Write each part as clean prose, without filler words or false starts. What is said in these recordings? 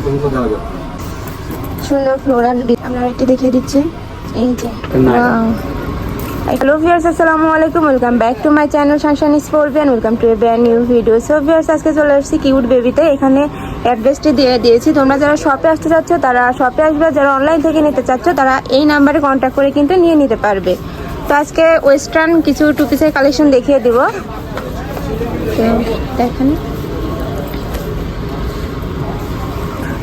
পর্যন্ত দেওয়া যাবে। সুন্দর ফ্লোরাল আমরা একটু দেখিয়ে দিচ্ছি। এই যে হ্যালো ভিউয়ার্স, আসসালামু আলাইকুম, welcome back to my channel Sunshine sports, welcome to A brand new video. So viewers, আজকে চলে আসছি কিউট বেবিতে। এখানে অ্যাড্রেসটি দিয়ে দিয়েছি, তোমরা যারা শপে আসতে চাচ্ছ তারা শপে আসবে, যারা অনলাইন থেকে নিতে চাচ্ছ তারা এই নাম্বারে কন্ট্যাক্ট করে কিন্তু নিয়ে নিতে পারবে। তো আজকে ওয়েস্টার্ন কিছু টু পিসের কালেকশন দেখিয়ে দিব। দেখেন,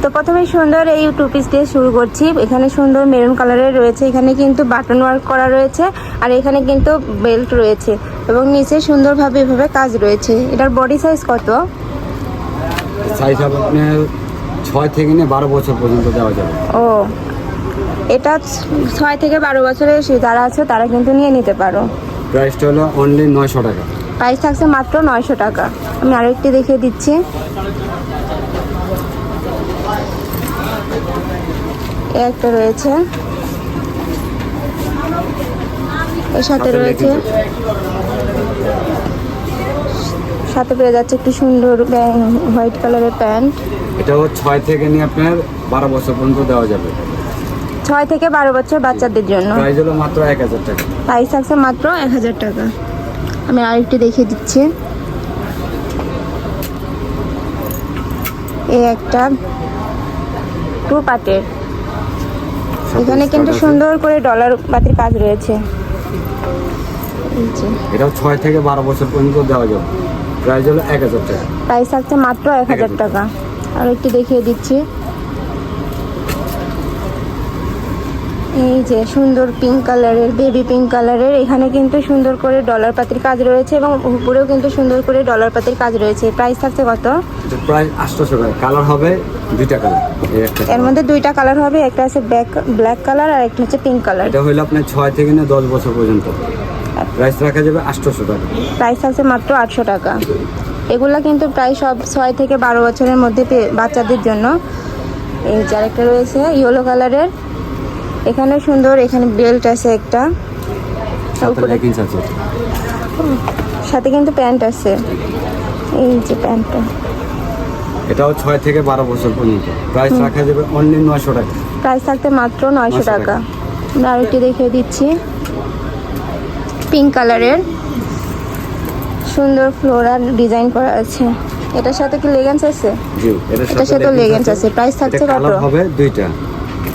তো প্রথমে সুন্দর এই টু পিস দিয়ে শুরু করছি। এখানে সুন্দর মেরুন কালারের রয়েছে, এখানে কিন্তু বাটন ওয়ার্ক করা রয়েছে, আর এখানে কিন্তু বেল্ট রয়েছে এবং নিচে সুন্দরভাবে এভাবে কাজ রয়েছে। এটার বডি সাইজ কত? সাইজ হবে আপনার 6 থেকে নিয়ে 12 বছর পর্যন্ত দেওয়া যাবে। ও, এটা 6 থেকে 12 বছরের যারা আছে তারা কিন্তু নিয়ে নিতে পারো। প্রাইসটা হলো অনলি 900 টাকা। প্রাইস থাকছে মাত্র 900 টাকা। আমি আরেকটি দেখিয়ে দিচ্ছি। একটা রয়েছে, এর সাথে রয়েছে, সাথে পেয়ে যাচ্ছে একটু সুন্দর হোয়াইট কালারের প্যান্ট। এটাও 6 থেকে নিয়ে আপনার 12 বছর পর্যন্ত দেওয়া যাবে। 6 থেকে 12 বছর বাচ্চাদের জন্য। প্রাইস হলো মাত্র 1000 টাকা। প্রাইস থাকছে মাত্র 1000 টাকা। আমি আরেকটি দেখিয়ে দিচ্ছি। এই একটা টু পার্টের, এখানে কিন্তু সুন্দর করে ডলার বাতির কাজ রয়েছে। এটাও 6 থেকে 12 বছর পর্যন্ত দেওয়া যাবে। প্রাইস হলো 1000 টাকা। প্রাইস থাকছে মাত্র 1000 টাকা। আর একটু দেখিয়ে দিচ্ছি। এই যে সুন্দর পিঙ্ক কালারের, বেবি পিঙ্ক কালারের, এখানে কিন্তু সুন্দর করে ডলার পাতির কাজ রয়েছে এবং উপরেও কিন্তু সুন্দর করে ডলার পাতির কাজ রয়েছে। প্রাইস থাকছে কত? প্রাইস 800 টাকা। কালার হবে দুইটা কালার। এর মধ্যে দুইটা কালার হবে, একটা আছে ব্ল্যাক কালার আর একটা হচ্ছে পিঙ্ক কালার। এটা হলো আপনার 6 থেকে নিয়ে 10 বছর পর্যন্ত। প্রাইস রাখা যাবে 800 টাকা। প্রাইস আছে মাত্র 800 টাকা। এগুলা কিন্তু প্রায় সব 6 থেকে 12 বছরের মধ্যে বাচ্চাদের জন্য। এই যে আরেকটা রয়েছে ইয়েলো কালারের, এখানে সুন্দর, এখানে বেল্ট আছে একটা, সাথে কিন্তু প্যান্ট আছে। এই যে প্যান্টটা, এটাও 6 থেকে 12 বছর পর্যন্ত। প্রাইস রাখা যাবে অনলি 900 টাকা। প্রাইস থাকতে মাত্র 900 টাকা। আমরা আরেকটি দেখিয়ে দিচ্ছি। পিঙ্ক কালারের সুন্দর ফ্লোরাল ডিজাইন করা আছে। এটার সাথে কি লেগিংস আছে? জি, এটার সাথে লেগিংস আছে। প্রাইস থাকছে কত? কালার হবে দুইটা।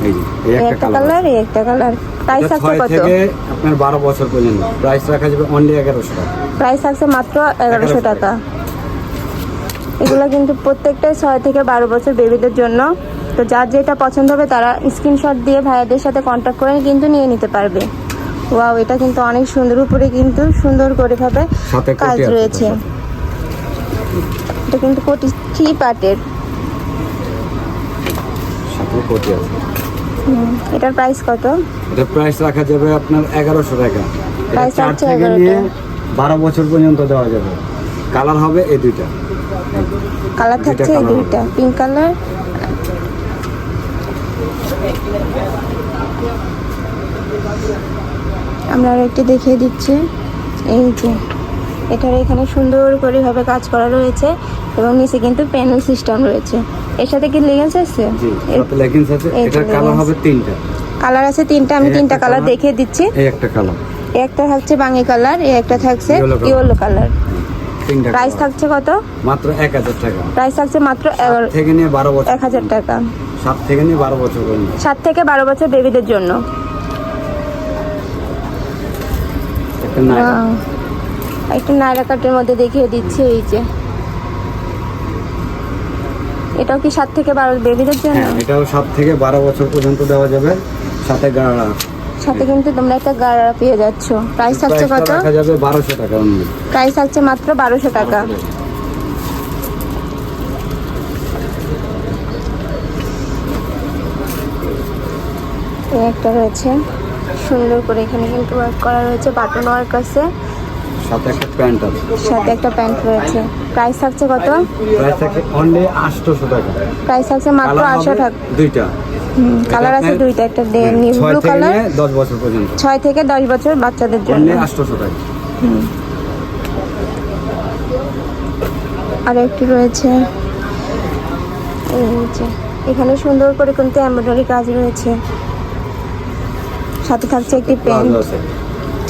এই যে একটা কালার, এই একটা কালার। প্রাইস থাকছে কত? 6 থেকে আপনার 12 বছর পর্যন্ত। প্রাইস রাখা যাবে অনলি 1100 টাকা। প্রাইস থাকছে মাত্র 1100 টাকা। এগুলো কিন্তু প্রত্যেকটাই 6 থেকে 12 বছর বেবিদের জন্য। তো যার যেটা পছন্দ হবে তারা স্ক্রিনশট দিয়ে ভাইয়াদের সাথে কন্ট্যাক্ট করে কিন্তু নিয়ে নিতে পারবে। ওয়াও, এটা কিন্তু অনেক সুন্দর, উপরে কিন্তু সুন্দর করে ভাবে কাজ রয়েছে। এটা কিন্তু কোটি 3 পার্টের। সাথে কোটি আছে। এটার প্রাইস কত? এটার প্রাইস রাখা যাবে আপনার 1100 টাকা। প্রাইস 4 আছে থেকে 1100 নিয়ে 12 বছর পর্যন্ত দেওয়া যাবে। কালার হবে এই দুইটা। কালার থাকছে এই দুইটা, পিঙ্ক কালার। আমরা আরেকটি দেখিয়ে দিচ্ছি। এই যে এটার এখানে সুন্দর করে ভাবে কাজ করা রয়েছে এবং নিচে কিন্তু প্যানেল সিস্টেম রয়েছে। এর সাথে কি লেগিংস আছে? জি, সাথে লেগিংস আছে। এটার কালার হবে 3টা। কালার আছে 3টা। আমি 3টা কালার দেখিয়ে দিচ্ছি। এই একটা কালার, এই একটা থাকছে বাঙ্গি কালার, এই একটা থাকছে ইয়েলো কালার। প্রাইস থাকছে কত? মাত্র 1000 টাকা। প্রাইস থাকছে মাত্র 7 থেকে নিয়ে 12 বছর। 1000 টাকা। 7 থেকে নিয়ে 12 বছর পর্যন্ত। 7 থেকে 12 বছর বেবিদের জন্য। একটা নায়রা কাটের মধ্যে দেখিয়ে দিচ্ছি। এই যে এটাও কি 7 থেকে 12 বেবিদের জন্য? হ্যাঁ, এটাও 7 থেকে 12 বছর পর্যন্ত দেওয়া যাবে। সাথে গাড়া, সাথে কিন্তু তোমরা একটা গাড়া পেয়ে যাচ্ছ। প্রাইস থাকছে কত? রাখা যাবে 1200 টাকা অনলি। প্রাইস থাকছে মাত্র 1200 টাকা। এই একটা রয়েছে সুন্দর করে, এখানে কিন্তু ওয়ার্ক করা রয়েছে, বাটন ওয়ার্ক আছে, সাথে একটা প্যান্ট আছে। সাথে একটা প্যান্ট রয়েছে। প্রাইস থাকছে কত? প্রাইস থাকছে অনলি 800 টাকা। প্রাইস থাকছে মাত্র 800 টাকা। দুইটা কালার আছে দুইটা, একটা নিউ ব্লু কালার। 10 বছর পর্যন্ত। 6 থেকে 10 বছর বাচ্চাদের জন্য। অনলি 800 টাকা। আর একটি রয়েছে, এই যে এখানে সুন্দর করে কিন্তু এমব্রয়ডারি কাজ রয়েছে, সাথে থাকছে একটি প্যান্ট, প্লাজো আছে,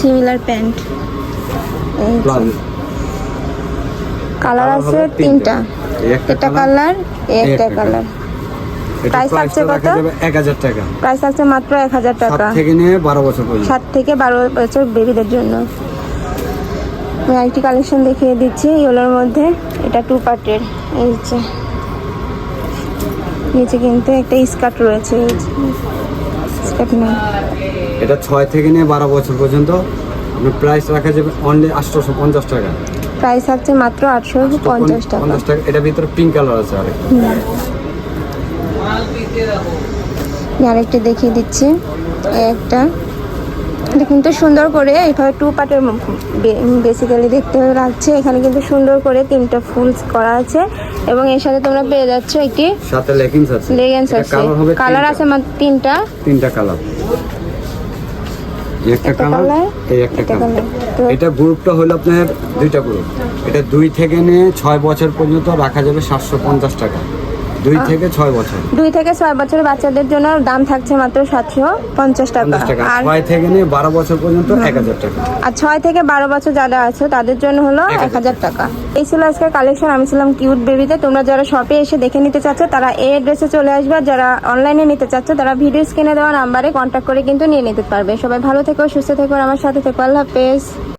সিমিলার প্যান্ট। এই যে প্লাজো কালার আছে হবে তিনটা, এই একটা এটা কালার, কালার, এই একটা কালার। এটা প্রাইস প্রাইস থাকছে রাখা কত? যাবে 1000 টাকা। প্রাইস আছে মাত্র 1000 টাকা, 7 থেকে নিয়ে 12 বছর পর্যন্ত। 7 থেকে 12 বছর বেবিদের জন্য। আমি আরেকটি কালেকশন দেখিয়ে দিচ্ছি ইয়েলোর মধ্যে, এটা 2 পার্টের। এই যে নিচে কিন্তু একটা স্কার্ট রয়েছে, এই যে স্কার্ট না, এটা 6 থেকে নিয়ে 12 বছর পর্যন্ত। আপনার প্রাইস রাখা যাবে অনলি 850 টাকা। প্রাইস আছে মাত্র 850 টাকা। 50 টাকা। এটা ভিতরে পিঙ্ক কালার আছে আরেকটা। আমি আরেকটা দেখিয়ে দিচ্ছি, এই একটা, এটা কিন্তু সুন্দর করে এইভাবে 2 পার্টের বেসিক্যালি দেখতে লাগছে। এখানে কিন্তু সুন্দর করে 3টা ফুল করা আছে এবং এর সাথে তোমরা পেয়ে যাচ্ছ একটি সাথে লেগিংস আছে। লেগিংস এটা আছে, কালার হবে কালার আছে মাত্র 3টা, 3টা কালার। এই একটা একটা কালার, কালার, এই একটা এটা কালার। কালার। তো এটা গ্রুপটা হলো আপনার 2টা গ্রুপ। এটা 2 থেকে নিয়ে 6 বছর পর্যন্ত রাখা যাবে 750 টাকা। 2 থেকে 6 বছর। 2 থেকে 6 বছরের বাচ্চাদের জন্য দাম থাকছে মাত্র 750 টাকা। 50 টাকা। আর 6 থেকে নিয়ে 12 বছর পর্যন্ত 1000 টাকা। আর 6 থেকে 12 বছর যারা আছে তাদের জন্য হলো 1000 টাকা। এই ছিল আজকের কালেকশন। আমি ছিলাম কিউট বেবিতে। তোমরা যারা শপে এসে দেখে নিতে চাচ্ছ তারা এই অ্যাড্রেসে চলে আসবে, আর যারা অনলাইনে নিতে চাচ্ছ তারা ভিডিও স্ক্রিনে দেওয়া নাম্বারে কন্ট্যাক্ট করে কিন্তু নিয়ে নিতে পারবে। সবাই ভালো থেকো, সুস্থ থেকো, আর আমার সাথে থেকো। আল্লাহ হাফেজ।